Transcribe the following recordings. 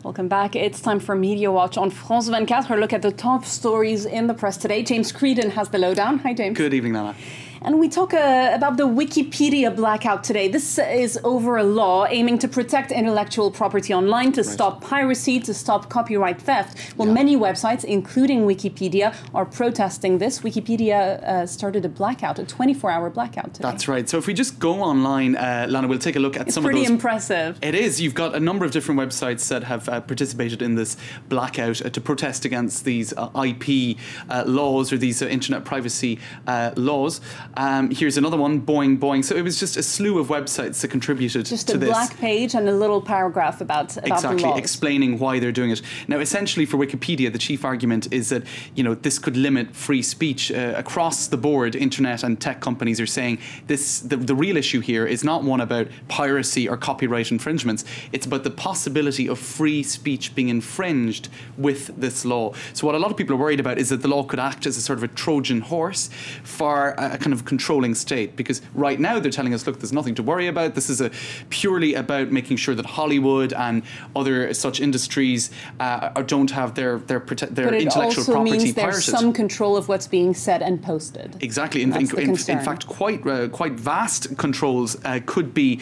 Welcome back. It's time for Media Watch on France 24. Look at the top stories in the press today. James Creedon has the lowdown. Hi, James. Good evening, Nana. And we talk about the Wikipedia blackout today. This is over a law aiming to protect intellectual property online, to stop piracy, to stop copyright theft. Well, many websites, including Wikipedia, are protesting this. Wikipedia started a blackout, a 24-hour blackout today. That's right. So if we just go online, Lana, we'll take a look at some of those. It's pretty impressive. It is. You've got a number of different websites that have participated in this blackout to protest against these IP laws or these internet privacy laws. Here's another one, Boing. So it was just a slew of websites that contributed to this. Just a black page and a little paragraph about the laws. Explaining why they're doing it. Now, essentially for Wikipedia, the chief argument is that, this could limit free speech across the board. Internet and tech companies are saying the real issue here is not one about piracy or copyright infringements. It's about the possibility of free speech being infringed with this law. So what a lot of people are worried about is that the law could act as a sort of a Trojan horse for a kind of controlling state, because right now they're telling us, look, there's nothing to worry about. This is purely about making sure that Hollywood and other such industries don't have their intellectual property pirated. But it also means there's some control of what's being said and posted. Exactly. In fact, quite vast controls could be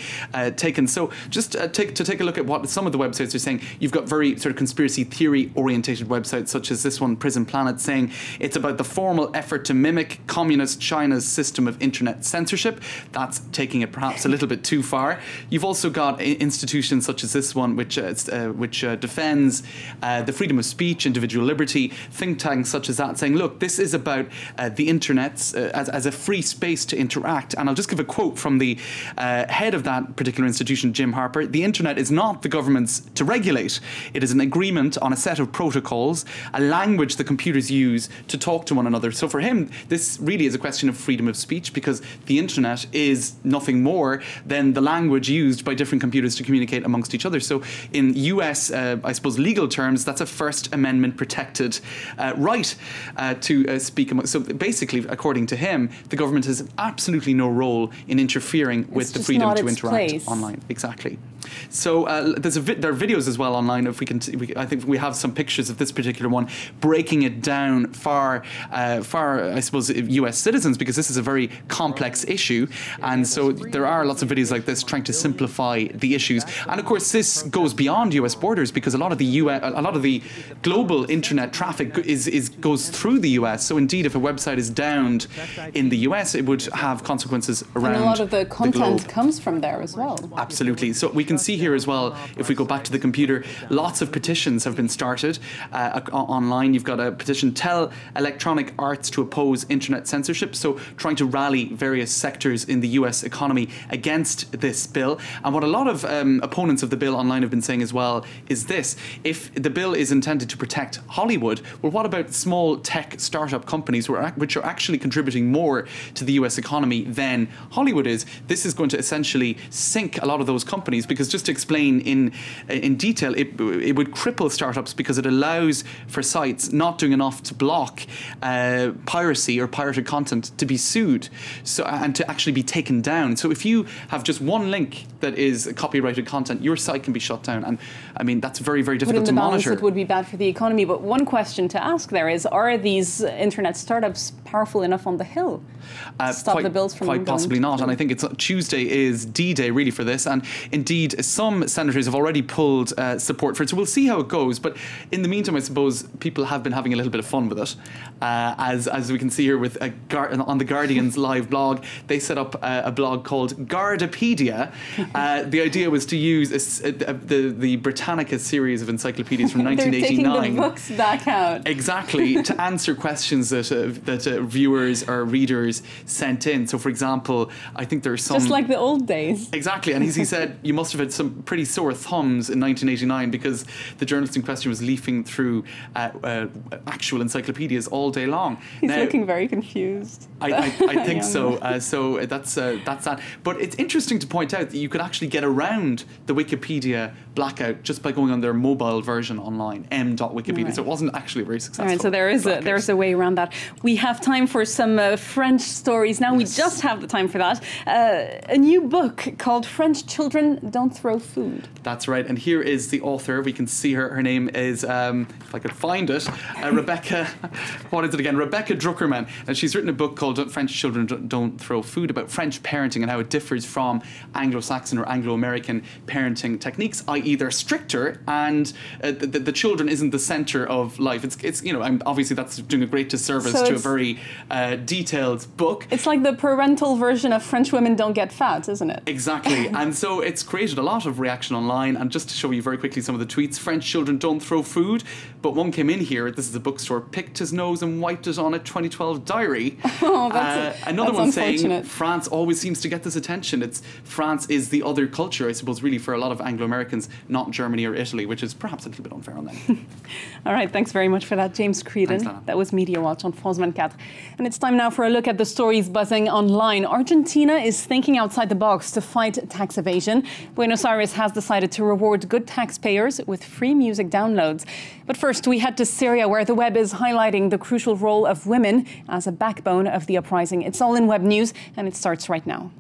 taken. So just to take a look at what some of the websites are saying, you've got very sort of conspiracy theory orientated websites such as this one, Prison Planet, saying it's about the formal effort to mimic communist China's system of internet censorship. That's taking it perhaps a little bit too far. You've also got institutions such as this one, which defends the freedom of speech, individual liberty. Think tanks such as that saying, look, this is about the internet as a free space to interact. And I'll just give a quote from the head of that particular institution, Jim Harper. The internet is not the government's to regulate. It is an agreement on a set of protocols, a language the computers use to talk to one another. So for him, this really is a question of freedom of speech, because the internet is nothing more than the language used by different computers to communicate amongst each other. So in US, I suppose, legal terms, that's a First Amendment protected right to speak. So basically, according to him, the government has absolutely no role in interfering with the freedom to interact online. Exactly. So there are videos as well online. If we can, I think we have some pictures of this particular one, breaking it down for I suppose, US citizens, because this is a very complex issue, and so there are lots of videos like this trying to simplify the issues. And of course, this goes beyond US borders, because a lot of the global internet traffic goes through the US. So indeed, if a website is downed in the US, it would have consequences around. And a lot of the content comes from there as well. Absolutely. So we can see here as well, if we go back to the computer, lots of petitions have been started online. You've got a petition, Tell Electronic Arts to Oppose Internet Censorship, so trying to rally various sectors in the US economy against this bill. And what a lot of opponents of the bill online have been saying as well is this: if the bill is intended to protect Hollywood, well, what about small tech startup companies which are actually contributing more to the US economy than Hollywood is? This is going to essentially sink a lot of those companies, because just to explain in detail, it would cripple startups, because it allows for sites not doing enough to block piracy or pirated content to be sued, and to actually be taken down. So if you have just one link that is copyrighted content, your site can be shut down. And I mean, that's very, very difficult to monitor. It would be bad for the economy. But one question to ask there is, are these internet startups powerful enough on the Hill to stop the bills from quite possibly not. And I think Tuesday is D-Day really for this. And indeed, some senators have already pulled support for it. So we'll see how it goes. But in the meantime, I suppose people have been having a little bit of fun with it. As we can see here with on the Guardian's live blog, they set up a blog called Gardapedia. The idea was to use the Britannica series of encyclopedias from 1989. They're taking the books back out. Exactly, to answer questions that viewers or readers sent in. So, for example, I think there's some... Just like the old days. Exactly, and he said you must have had some pretty sore thumbs in 1989 because the journalist in question was leafing through actual encyclopedias all day long. He's looking very confused. I think so. So that's that. But it's interesting to point out that you could actually get around the Wikipedia blackout just by going on their mobile version online, m.wikipedia. Right. So it wasn't actually very successful. All right, so there's a way around that. We have time for some French stories now. Yes. We just have the time for that. A new book called French Children Don't don't throw food. That's right. And here is the author. We can see her. Her name is, if I could find it, Rebecca, what is it again? Rebecca Druckerman. And she's written a book called French Children Don't Throw Food, about French parenting and how it differs from Anglo-Saxon or Anglo-American parenting techniques, i.e. they're stricter and the children isn't the centre of life. It's you know, obviously that's doing a great disservice to a very detailed book. It's like the parental version of French women don't get fat, isn't it? Exactly. And so it's created a lot of reaction online. And just to show you very quickly some of the tweets, French children don't throw food. But one came in here, this is a bookstore, picked his nose and wiped it on a 2012 diary. Oh, another that's one saying unfortunate. France always seems to get this attention. France is the other culture, I suppose, really for a lot of Anglo-Americans, not Germany or Italy, which is perhaps a little bit unfair on them. All right, thanks very much for that, James Creedon. Thanks, that was Media Watch on France 24. And it's time now for a look at the stories buzzing online. Argentina is thinking outside the box to fight tax evasion. Buenos Aires has decided to reward good taxpayers with free music downloads. But first, we head to Syria, where the web is highlighting the crucial role of women as a backbone of the uprising. It's all in Web News, and it starts right now.